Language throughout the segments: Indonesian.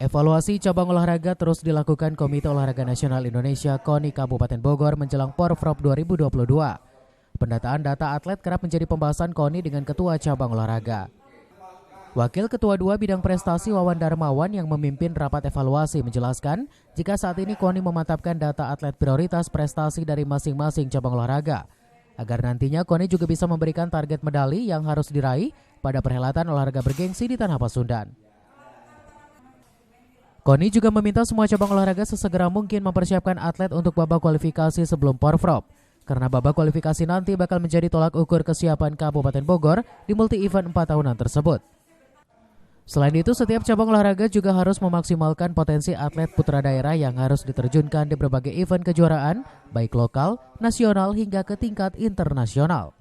Evaluasi cabang olahraga terus dilakukan Komite Olahraga Nasional Indonesia KONI Kabupaten Bogor menjelang Porprov 2022. Pendataan data atlet kerap menjadi pembahasan KONI dengan Ketua Cabang Olahraga. Wakil Ketua 2 Bidang Prestasi Wawan Darmawan yang memimpin rapat evaluasi menjelaskan jika saat ini KONI memantapkan data atlet prioritas prestasi dari masing-masing cabang olahraga, agar nantinya KONI juga bisa memberikan target medali yang harus diraih pada perhelatan olahraga bergengsi di Tanah Pasundan. KONI juga meminta semua cabang olahraga sesegera mungkin mempersiapkan atlet untuk babak kualifikasi sebelum Porprov, karena babak kualifikasi nanti bakal menjadi tolak ukur kesiapan Kabupaten Bogor di multi-event 4 tahunan tersebut. Selain itu, setiap cabang olahraga juga harus memaksimalkan potensi atlet putra daerah yang harus diterjunkan di berbagai event kejuaraan, baik lokal, nasional hingga ke tingkat internasional.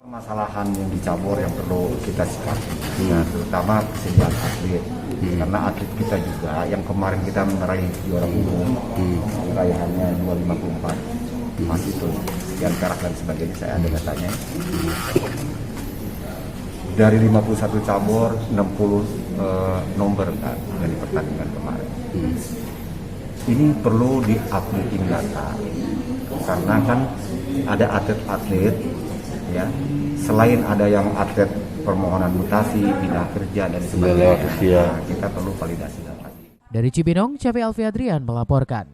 Permasalahan yang di cabur yang perlu kita sikapi, terutama kesediaan atlet. Karena atlet kita juga yang kemarin kita meraih juara umum, raihannya 254, masih itu sekian perak dan sebagainya, saya ada datanya. Dari 51 cabur, 60 nomor kan dari pertandingan kemarin. Ini perlu di-updating data, karena kan ada atlet-atlet, ya, selain ada yang atlet permohonan mutasi, pindah kerja dan sebagainya, kita perlu validasi data. Dari Cibinong, Cafe Alfiadrian melaporkan.